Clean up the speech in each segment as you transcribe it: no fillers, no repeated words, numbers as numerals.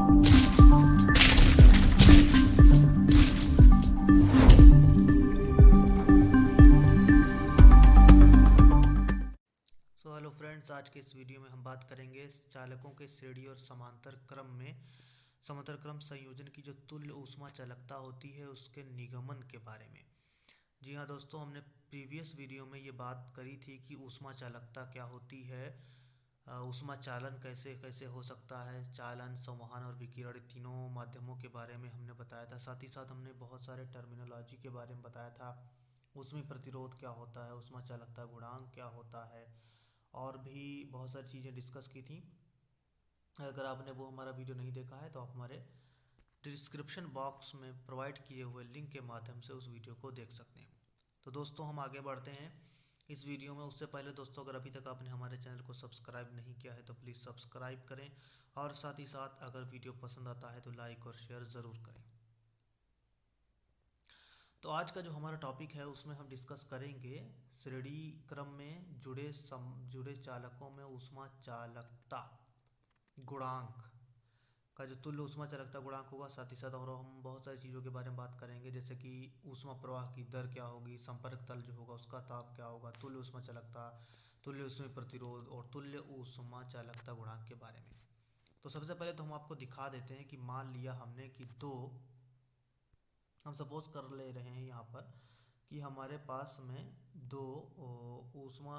Hello friends, आज के इस वीडियो में हम बात करेंगे चालकों के श्रेणी और समांतर क्रम संयोजन की जो तुल्य ऊष्मा चालकता होती है उसके निगमन के बारे में। जी हाँ दोस्तों, हमने प्रीवियस वीडियो में ये बात करी थी कि ऊष्मा चालकता क्या होती है, ऊष्मा चालन कैसे कैसे हो सकता है, चालन, संवहन और विकिरण तीनों माध्यमों के बारे में हमने बताया था। साथ ही साथ हमने बहुत सारे टर्मिनोलॉजी के बारे में बताया था। ऊष्मी प्रतिरोध क्या होता है, ऊष्मा चालकता गुणांक क्या होता है, और भी बहुत सारी चीज़ें डिस्कस की थी। अगर आपने वो हमारा वीडियो नहीं देखा है तो आप हमारे डिस्क्रिप्शन बॉक्स में प्रोवाइड किए हुए लिंक के माध्यम से उस वीडियो को देख सकते हैं। तो दोस्तों, हम आगे बढ़ते हैं इस वीडियो में। उससे पहले दोस्तों, अगर अभी तक आपने हमारे चैनल को सब्सक्राइब नहीं किया है तो प्लीज़ सब्सक्राइब करें, और साथ ही साथ अगर वीडियो पसंद आता है तो लाइक और शेयर ज़रूर करें। तो आज का जो हमारा टॉपिक है उसमें हम डिस्कस करेंगे श्रेणी क्रम में जुड़े चालकों में ऊष्मा चालकता गुणांक का जो तुल्य ऊष्मा चालकता गुणांक होगा। साथ ही साथ और हम बहुत सारी चीज़ों के बारे में बात करेंगे, जैसे कि ऊष्मा प्रवाह की दर क्या होगी, संपर्क तल जो होगा उसका ताप क्या होगा, तुल्य ऊष्मा चालकता, तुल्य ऊष्मी प्रतिरोध और तुल्य ऊष्मा चालकता गुणांक के बारे में। तो सबसे पहले तो हम आपको दिखा देते हैं कि मान लिया हमने कि हम सपोज कर ले रहे हैं यहाँ पर कि हमारे पास में दो ऊष्मा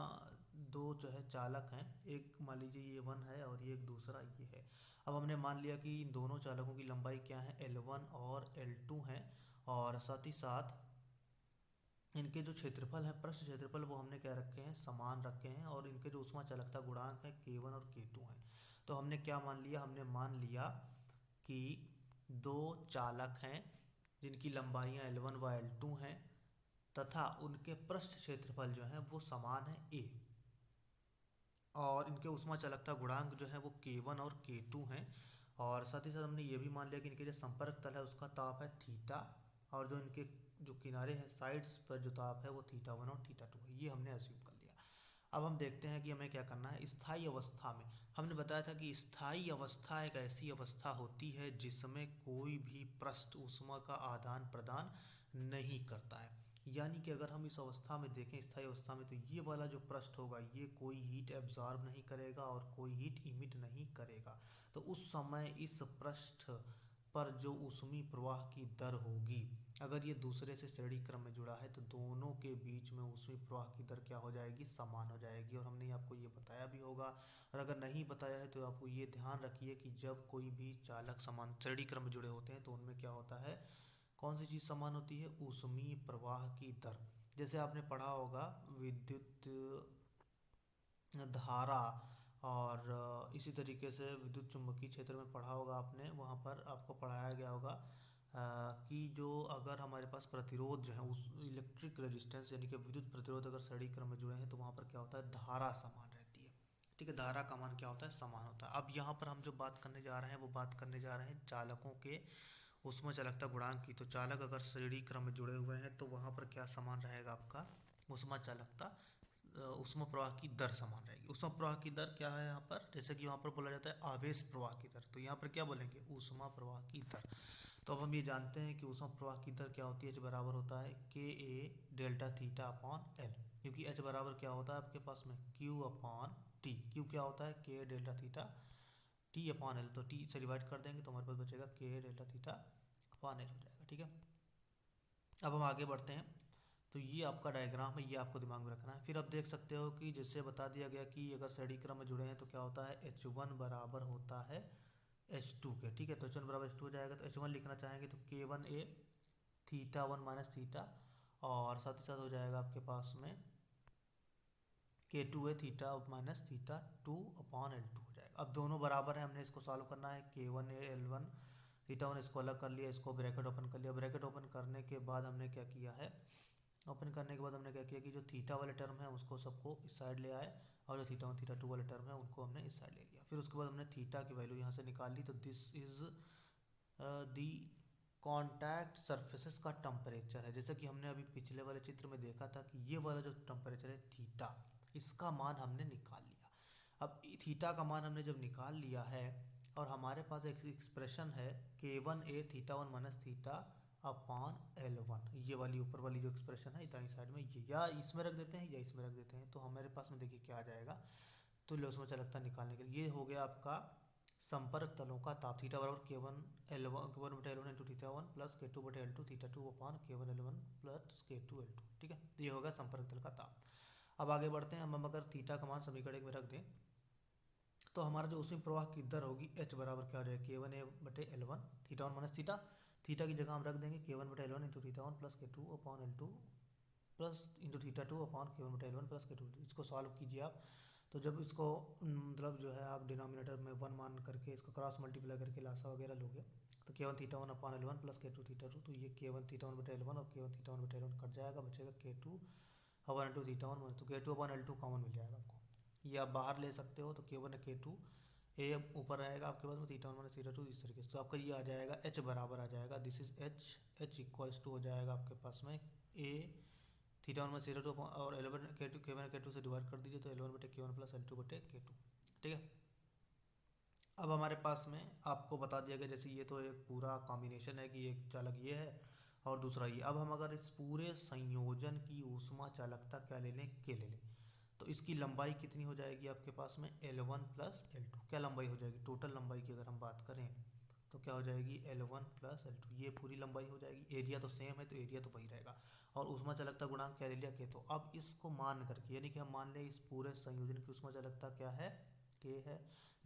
दो जो है चालक हैं। एक मान लीजिए ये वन है और ये एक दूसरा ये है। अब हमने मान लिया कि इन दोनों चालकों की लंबाई क्या है, L1 और L2 है, और साथ ही साथ इनके जो क्षेत्रफल है, पृष्ठ क्षेत्रफल, वो हमने क्या रखे हैं, समान रखे हैं, और इनके जो ऊष्मा चालकता गुणांक है K1 और K2 हैं। तो हमने क्या मान लिया, हमने मान लिया कि दो चालक हैं जिनकी लंबाइयाँ L1 व L2 हैं तथा उनके पृष्ठ क्षेत्रफल जो है वो समान है A, और इनके ऊष्मा चालकता गुणांक जो है वो K1 और K2 हैं। और साथ ही साथ हमने ये भी मान लिया कि इनके जो संपर्क तल है उसका ताप है थीटा, और जो इनके जो किनारे हैं साइड्स पर जो ताप है वो θ1 और θ2 है। ये हमने अज्यूम कर लिया। अब हम देखते हैं कि हमें क्या करना है। स्थायी अवस्था में हमने बताया था कि स्थायी अवस्था एक ऐसी अवस्था होती है जिसमें कोई भी पृष्ठ ऊष्मा का आदान प्रदान नहीं करता है। यानी कि अगर हम इस अवस्था में देखें, स्थायी अवस्था में, तो ये वाला जो पृष्ठ होगा ये कोई हीट एब्जॉर्ब नहीं करेगा और कोई हीट इमिट नहीं करेगा। तो उस समय इस पृष्ठ पर जो ऊष्मी प्रवाह की दर होगी, अगर ये दूसरे से श्रेणी क्रम में जुड़ा है तो दोनों के बीच में ऊष्मी प्रवाह की दर क्या हो जाएगी, समान हो जाएगी। और हमने आपको ये बताया भी होगा, और अगर नहीं बताया है तो आपको ये ध्यान रखिए कि जब कोई भी चालक समान श्रेणी क्रम में जुड़े होते हैं तो उनमें क्या होता है, कौन सी चीज़ समान होती है, ऊष्मी प्रवाह की दर। जैसे आपने पढ़ा होगा विद्युत धारा, और इसी तरीके से विद्युत चुम्बकीय क्षेत्र में पढ़ा होगा आपने, वहाँ पर आपको पढ़ाया गया होगा कि जो अगर हमारे पास प्रतिरोध जो है उस इलेक्ट्रिक रेजिस्टेंस यानी कि विद्युत प्रतिरोध अगर श्रेणी क्रम में जुड़े हैं तो वहाँ पर क्या होता है, धारा समान रहती है। ठीक है, धारा का मान क्या होता है, समान होता है। अब यहाँ पर हम जो बात करने जा रहे हैं वो बात करने जा रहे हैं चालकों के ऊष्मा चालकता गुणांक की। तो चालक अगर श्रेणी क्रम में जुड़े हुए हैं तो वहाँ पर क्या समान रहेगा, आपका ऊष्मा चालकता ऊष्मा प्रवाह की दर समान रहेगी। ऊष्मा प्रवाह की दर क्या है यहाँ पर, जैसे कि यहाँ पर बोला जाता है आवेश प्रवाह की दर, तो यहाँ पर क्या बोलेंगे, ऊष्मा प्रवाह की दर। तो अब हम ये जानते हैं कि ऊष्मा प्रवाह की दर क्या होती है, H बराबर होता है KA delta theta upon L, क्योंकि H बराबर क्या होता है आपके पास में Q अपॉन T। Q क्या होता है, K delta theta, T upon L, तो T से डिवाइड कर देंगे तो हमारे पास बचेगा K delta theta upon L हो जाएगा। ठीक है, अब हम आगे बढ़ते हैं। तो ये आपका डायग्राम है, ये आपको दिमाग में रखना है। फिर आप देख सकते हो कि जैसे बता दिया गया कि अगर श्रेणी क्रम में जुड़े हैं तो क्या होता है, H1 बराबर होता है H2 के। ठीक है, तो H1 बराबर H2 हो जाएगा। तो H1 लिखना चाहेंगे तो K1A θ1 माइनस थीटा, और साथ ही साथ हो जाएगा आपके पास में K2A theta minus θ2 upon L2 हो जाएगा। अब दोनों बराबर है, हमने इसको सॉल्व करना है। K1A L1 θ1 इसको अलग कर लिया, इसको ब्रैकेट ओपन कर लिया। ब्रैकेट ओपन करने के बाद हमने क्या किया है, ओपन करने के बाद हमने क्या किया कि जो थीटा वाले टर्म है उसको सबको इस साइड ले आए, और जो θ1 θ2 वाले टर्म है उनको हमने इस साइड ले लिया। फिर उसके बाद हमने थीटा की वैल्यू यहाँ से निकाल ली। तो this is the contact surfaces का टेम्परेचर है। जैसे कि हमने अभी पिछले वाले चित्र में देखा था कि ये वाला जो टेम्परेचर है थीटा, इसका मान हमने निकाल लिया। अब थीटा का मान हमने जब निकाल लिया है और हमारे पास एक एक्सप्रेशन है k1a theta one minus theta upon L1, ये वाली ऊपर वाली जो एक्सप्रेशन है दाईं साइड में, ये या इसमें रख देते हैं या इसमें रख देते हैं। तो हमारे पास में देखिए क्या आ जाएगा, तुल्य उसमें चालकता निकालने के लिए ये हो गया आपका संपर्क तलों का ताप थीटा बराबर k1 into theta one plus k2/L2 theta two upon k1 L1 plus k2 L2। ठीक है, ये होगा संपर्क तल का ताप। अब आगे बढ़ते हैं, हम अगर थीटा का मान समीकरण में रख दें तो हमारा जो ऊष्मीय प्रवाह की दर होगी h बराबर क्या हो जाएगा k1a/L1 theta one minus theta, theta की जगह हम रख देंगे k1/L1 into theta one plus k2 upon L2 plus into theta two upon k1/L1 plus k2। इसको सॉल्व कीजिए आप, तो जब इसको मतलब जो है आप डिनोमिनेटर में वन मान करके इसको क्रॉस मल्टीप्लाई करके लासा वगैरह लोगे तो k1 theta one upon L1 plus k2 theta two, तो ये k1 थीटा वन बटे L1 और k1 थीटा वन बटे L1 कट जाएगा, बचेगा k2 upon L2 theta one, तो k2 अपॉन L2 कॉमन मिल जाएगा आपको, ये आप बाहर ले सकते हो। तो k1 है k2 ए ऊपर रहेगा आपके पास में theta one minus theta to, इस तरीके से तो आपका ये आ जाएगा h बराबर आ जाएगा, this is h equals to हो जाएगा आपके पास में a theta one minus theta two और L1 k1 से डिवाइड कर दीजिए तो L1 बटे k1 प्लस L2 बटे k2। ठीक है, अब हमारे पास में आपको बता दिया गया जैसे ये तो एक पूरा कॉम्बिनेशन है कि एक चालक ये है और दूसरा ये। अब हम अगर इस पूरे संयोजन की ऊष्मा चालकता क्या ले लें, k ले लें, तो इसकी लंबाई कितनी हो जाएगी आपके पास में L1 प्लस L2, क्या लंबाई हो जाएगी, टोटल लंबाई की अगर हम बात करें तो क्या हो जाएगी L1 प्लस L2, ये पूरी लंबाई हो जाएगी। एरिया तो सेम है तो एरिया तो वही रहेगा और ऊष्मा चालकता गुणांक क्या ले लिया k। तो अब इसको मान करके यानी कि हम मान लें इस पूरे संयोजन की ऊष्मा चालकता क्या है, k है,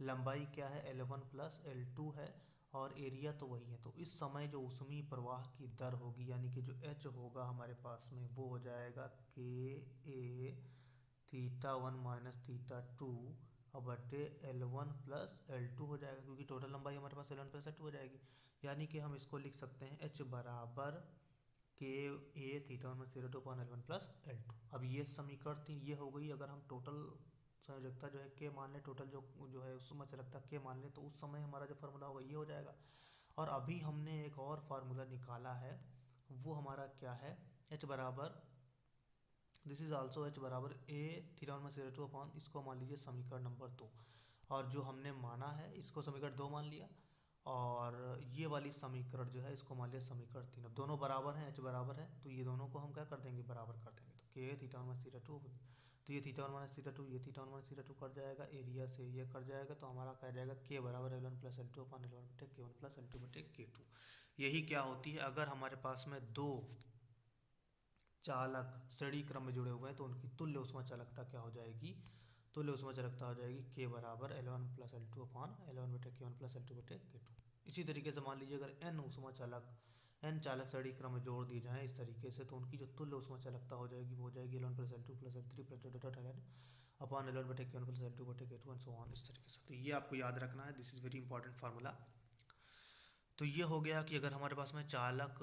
लंबाई क्या है L1 प्लस L2 है और एरिया तो वही है। तो इस समय जो ऊष्मीय प्रवाह की दर होगी यानी कि जो h होगा हमारे पास में वो हो जाएगा k a theta one minus theta two बटे L1 प्लस L2 हो जाएगा, क्योंकि टोटल लंबाई हमारे पास L1 प्लस L2 हो जाएगी। यानी कि हम इसको लिख सकते हैं h बराबर k a theta one minus theta two upon L1 plus L2। अब ये समीकरण थी ये हो गई, अगर हम टोटल संयोजकता जो है k मान लें, टोटल जो है उसमें चालकता k मान लें, तो उस समय हमारा जो फार्मूला होगा ये हो जाएगा। और अभी हमने एक और फार्मूला निकाला है, वो हमारा क्या है, h बराबर दिस इज आल्सो h बराबर a theta one minus theta two upon, इसको मान लीजिए समीकरण नंबर 2, और जो हमने माना है इसको समीकरण 2 मान लिया और ये वाली समीकरण जो है इसको मान लिया समीकरण 3। अब दोनों बराबर हैं, h बराबर है तो ये दोनों को हम क्या कर देंगे, बराबर कर देंगे। तो k theta one minus theta two, तो ये theta one minus theta two, ये theta one minus theta two cut जाएगा, एरिया से ये कट जाएगा, तो हमारा कह जाएगा k बराबर L1 plus L2 upon L1 बटे k1 प्लस L2 बटे k2। यही क्या होती है अगर हमारे पास में दो चालक श्रेणी क्रम में जुड़े हुए हैं तो उनकी तुल्य ऊष्मा चालकता क्या हो जाएगी, तुल्य ऊष्मा चालकता हो जाएगी k बराबर L1 plus L2 upon L1 बटे k1 प्लस L2 बटे k2। इसी तरीके से मान लीजिए अगर n ऊष्मा चालक n चालक श्रेणी क्रम में जोड़ दिए जाएँ इस तरीके से, तो उनकी जो तुल्य ऊष्मा चालकता हो जाएगी वो हो जाएगी L1 plus L2 plus L3 plus L upon L1 बटे k1 प्लस L2 बटे k2 एंड सो ऑन, इस तरीके से। तो ये आपको याद रखना है, this is very important formula. तो ये हो गया कि अगर हमारे पास में चालक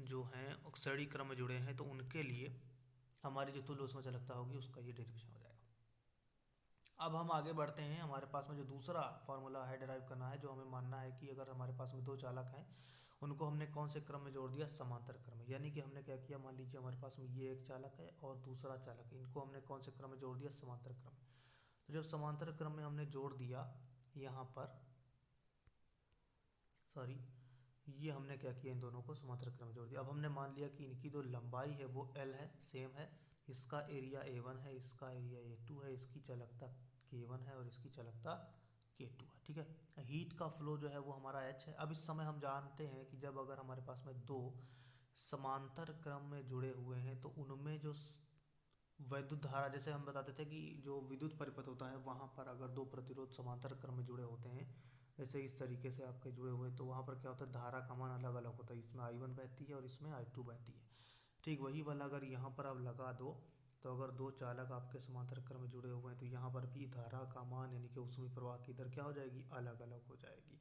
जो हैं श्रेणी क्रम में जुड़े हैं तो उनके लिए हमारी जो तुल्य ऊष्मा चालकता होगी उसका ये डेरिवेशन हो जाएगा। अब हम आगे बढ़ते हैं, हमारे पास में जो दूसरा फार्मूला है डिराइव करना है, जो हमें मानना है कि अगर हमारे पास में दो चालक हैं उनको हमने कौन से क्रम में जोड़ दिया, समांतर क्रम में। यानी कि हमने क्या किया, मान लीजिए हमारे पास में ये एक चालक है और दूसरा चालक है, इनको हमने कौन से क्रम में जोड़ दिया, समांतर क्रम में। तो जब समांतर क्रम में हमने जोड़ दिया यहाँ पर, सॉरी, ये हमने क्या किया, इन दोनों को समांतर क्रम में जोड़ दिया। अब हमने मान लिया कि इनकी जो लंबाई है वो L है, सेम है, इसका एरिया A1 है, इसका एरिया A2 है, इसकी चालकता K1 है और इसकी चालकता K2 है। ठीक है, हीट का फ्लो जो है वो हमारा H है। अब इस समय हम जानते हैं कि जब अगर हमारे पास में दो समांतर क्रम में जुड़े हुए हैं तो उनमें जो वैद्युत धारा, जैसे हम बताते थे कि जो विद्युत परिपथ होता है वहाँ पर अगर दो प्रतिरोध समांतर क्रम में जुड़े होते हैं, जैसे इस तरीके से आपके जुड़े हुए, तो वहाँ पर क्या होता है, धारा का मान अलग अलग होता है, इसमें I1 बहती है और इसमें I2 बहती है। ठीक वही वाला अगर यहाँ पर आप लगा दो, तो अगर दो चालक आपके समांतर क्रम में जुड़े हुए हैं तो यहाँ पर भी धारा का मान यानी कि ऊष्मीय प्रवाह की दर क्या हो जाएगी, अलग अलग हो जाएगी,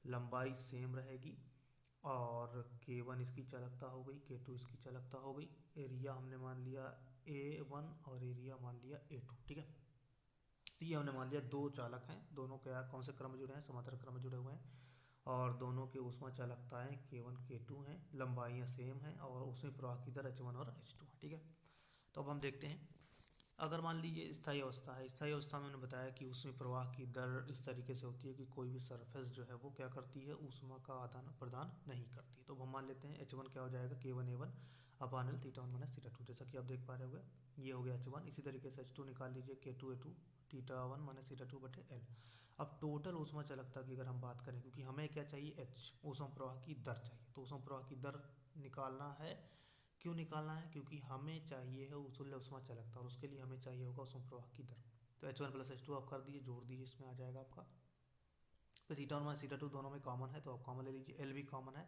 लंबाई सेम रहेगी और k1 इसकी चालकता हो गई, k2 इसकी चालकता हो गई, एरिया हमने मान लिया A1 और एरिया मान लिया A2। ठीक है, तो ये हमने मान लिया दो चालक हैं, दोनों क्या कौन से क्रम में जुड़े हैं, समांतर क्रम में जुड़े हुए हैं और दोनों के ऊष्मा चालकताएं k1 k2 हैं, लंबाइयाँ सेम हैं और ऊष्मीय प्रवाह की दर h1 और h2 है। ठीक है, तो अब हम देखते हैं, अगर मान लीजिए स्थायी अवस्था है, स्थायी अवस्था में मैंने बताया कि उसमें प्रवाह की दर इस तरीके से होती है कि कोई भी सरफेस जो है वो क्या करती है, ऊष्मा का आदान प्रदान नहीं करती। तो अब हम मान लेते हैं एच वन क्या हो जाएगा, K one A one upon L theta one minus theta two, जैसा कि आप देख पा रहे होगे ये हो गया एच वन। इसी तरीके से एच टू निकाल लीजिए, K two A two theta one minus theta two बटे एल। अब टोटल ऊष्मा चालकता की अगर हम बात करें, क्योंकि हमें क्या चाहिए, एच ऊष्मा प्रवाह की दर चाहिए, तो ऊष्मा प्रवाह की दर निकालना है। क्यों निकालना है, क्योंकि हमें चाहिए है तुल्य ऊष्मा चालकता, और उसके लिए हमें चाहिए होगा ऊष्मा प्रवाह की दर। तो H one plus H two आप कर दीजिए, जोड़ दीजिए, इसमें आ जाएगा आपका। तो theta one minus theta to दोनों में कॉमन है, तो आप कॉमन ले लीजिए, एल भी कॉमन है,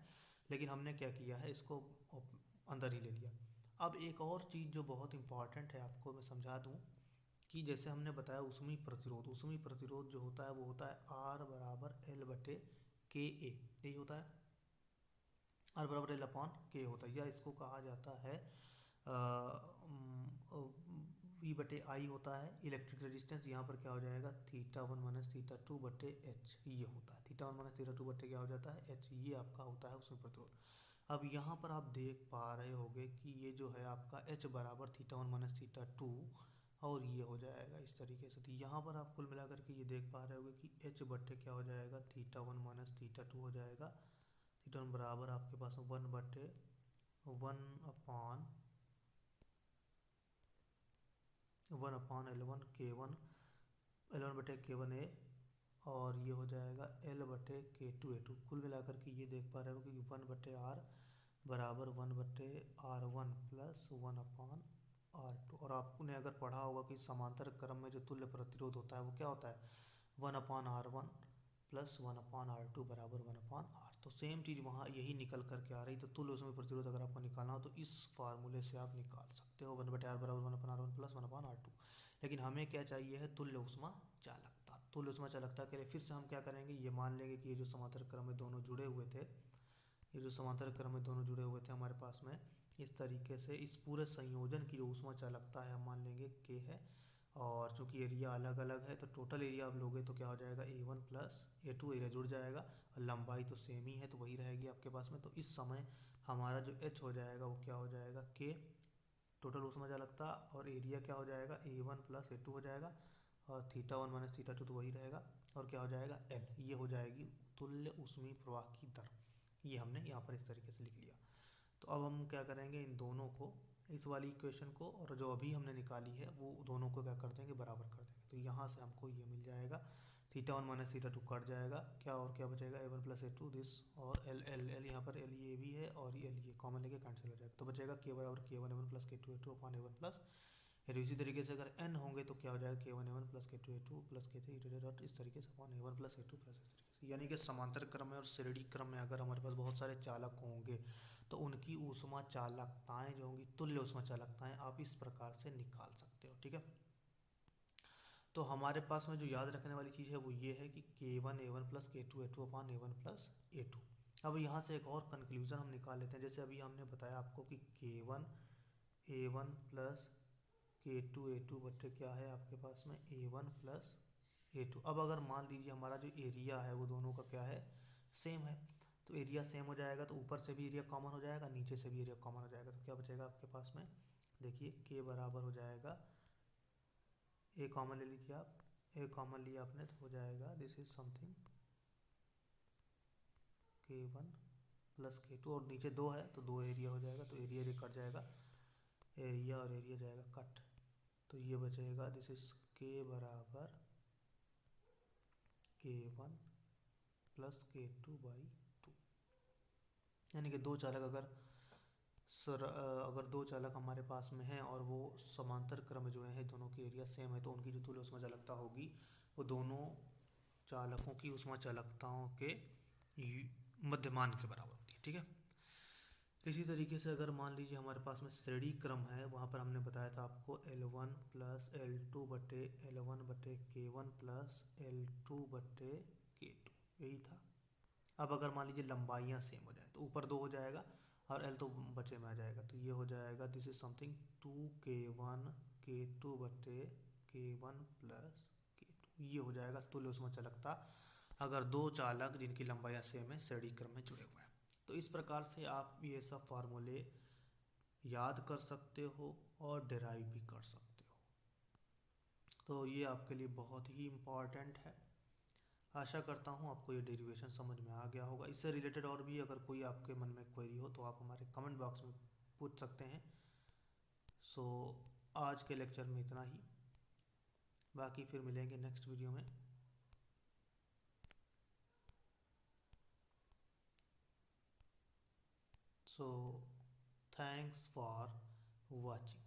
लेकिन हमने क्या किया है, इसको अंदर ही ले लिया। अब एक और चीज़ जो बहुत इंपॉर्टेंट है आपको मैं समझा दूँ, कि जैसे हमने बताया ऊष्मीय प्रतिरोध, ऊष्मीय प्रतिरोध जो होता है वो होता है आर बराबर एल बटे के ए, यही होता है, आर बराबर एल अपॉन के होता है, या इसको कहा जाता है वी बटे आई होता है। इलेक्ट्रिक रेजिस्टेंस यहाँ पर क्या हो जाएगा, theta one minus theta two बटे एच, ये होता है theta one minus theta two बटे क्या हो जाता है, एच, ये आपका होता है उसमें प्रतिरोध। अब यहाँ पर आप देख पा रहे होंगे कि ये जो है आपका एच बराबर theta one minus theta two, और ये हो जाएगा इस तरीके से। तो यहाँ पर आप कुल मिलाकर के ये देख पा रहे होंगे कि एच बटे क्या हो जाएगा, theta one minus theta to हो जाएगा। थीटा वन बराबर आपके पास वन बटे वन अपान एल वन बटे के वन ए, और ये हो जाएगा एल बटे के टू ए टू। कुल मिलाकर के ये देख पा रहे हो कि वन बटे आर बराबर वन बटे R one plus one upon R two. और आपने अगर पढ़ा होगा कि समांतर क्रम में जो तुल्य प्रतिरोध होता है वो क्या होता है, one upon R one plus one upon R two बराबर वन अपान आर। तो सेम चीज़ वहाँ यही निकल करके आ रही। तो तुल्य उसमें प्रतिरोध अगर आपको निकालना हो तो इस फार्मूले से आप निकाल सकते हो, वन बटे आर बराबर one upon R one plus one upon R two. लेकिन हमें क्या चाहिए है, तुल्य ऊष्मा चालकता। तुल्य ऊष्मा चालकता के लिए फिर से हम क्या करेंगे, ये मान लेंगे कि ये जो समांतर क्रम में दोनों जुड़े हुए थे, ये जो समांतर क्रम में दोनों जुड़े हुए थे हमारे पास में, इस तरीके से इस पूरे संयोजन की जो ऊष्मा चालकता है हम मान लेंगे के है। और चूंकि एरिया अलग अलग है तो टोटल एरिया आप लोगे तो क्या हो जाएगा, A one plus A two, area जुड़ जाएगा, और लंबाई तो सेम ही है तो वही रहेगी आपके पास में। तो इस समय हमारा जो एच हो जाएगा वो क्या हो जाएगा, के टोटल ऊष्मा चालकता, और एरिया क्या हो जाएगा, A one plus A to हो जाएगा, और theta one minus theta two तो वही रहेगा, और क्या हो जाएगा एल, ये हो जाएगी तुल्य ऊष्मीय प्रवाह की दर। ये हमने यहाँ पर इस तरीके से लिख लिया। तो अब हम क्या करेंगे, इन दोनों को, इस वाली इक्वेशन को और जो अभी हमने निकाली है वो दोनों को क्या कर देंगे, बराबर कर देंगे। तो यहाँ से हमको ये मिल जाएगा, theta one minus theta two cut जाएगा, क्या और क्या बचेगा, A one plus A two this, और एल एल एल यहाँ पर एल ये भी है और एल ये कॉमन लेके कैंसिल हो जाएगा। तो बचेगा के बराबर K one A one plus K two A two upon A one plus. फिर इसी तरीके से अगर एन होंगे तो क्या हो जाएगा, K one A one plus K two A two plus के थ्री डॉट इस तरीके से upon A one plus A two plus इस तरीके से। यानी कि समांतर क्रम में और श्रेणी क्रम में अगर हमारे पास बहुत सारे चालक होंगे तो उनकी ऊष्मा चालकताएं जो होंगी, तुल्य ऊष्मा चालकताएं आप इस प्रकार से निकाल सकते हो। ठीक है, तो हमारे पास में जो याद रखने वाली चीज़ है वो ये है कि K one A one plus K two A two upon A one plus A two. अब यहाँ से एक और कंक्लूजन हम निकाल लेते हैं। जैसे अभी हमने बताया आपको कि K one A one plus K two A to बटे क्या है आपके पास में, ए वन प्लस ए टू। अब अगर मान लीजिए हमारा जो एरिया है वो दोनों का क्या है, सेम है, तो एरिया सेम हो जाएगा तो ऊपर से भी एरिया कॉमन हो जाएगा, नीचे से भी एरिया कॉमन हो जाएगा। तो क्या बचेगा आपके पास में, देखिए के बराबर हो जाएगा, ए कॉमन ले लीजिए आप, ए कॉमन लिया आपने तो हो जाएगा दिस इज समथिंग के वन प्लस के टू, और नीचे दो है तो दो एरिया हो जाएगा, तो एरिया एरिया कट जाएगा, एरिया और एरिया जाएगा कट, तो ये बचेगा दिस इज के बराबर K one plus K two by two. यानी कि दो चालक अगर दो चालक हमारे पास में हैं और वो समांतर क्रम में जुड़े हैं, दोनों की एरिया सेम है, तो उनकी जो तुल्य ऊष्मा चालकता होगी वो दोनों चालकों की ऊष्मा चालकताओं के मध्यमान के बराबर होती है। ठीक है, इसी तरीके से अगर मान लीजिए हमारे पास में श्रेणी क्रम है, वहाँ पर हमने बताया था आपको L one plus L two बटे एल वन बटे के वन प्लस एल टू बटे के टू, यही था। अब अगर मान लीजिए लंबाइयाँ सेम हो जाए तो ऊपर दो हो जाएगा और एल तो बचे में आ जाएगा, तो ये हो जाएगा दिस इज समथिंग टू के वन के टू बटे के वन प्लस के टू, ये हो जाएगा तुल्य ऊष्मा चालकता अगर दो चालक जिनकी लंबाइयाँ सेम है श्रेणी क्रम में जुड़े हुए हैं। तो इस प्रकार से आप ये सब फार्मूले याद कर सकते हो और डिराइव भी कर सकते हो। तो ये आपके लिए बहुत ही इम्पॉर्टेंट है। आशा करता हूँ आपको ये डेरिवेशन समझ में आ गया होगा। इससे रिलेटेड और भी अगर कोई आपके मन में क्वेरी हो तो आप हमारे कमेंट बॉक्स में पूछ सकते हैं। सो आज के लेक्चर में इतना ही, बाकी फिर मिलेंगे नेक्स्ट वीडियो में। So thanks for watching.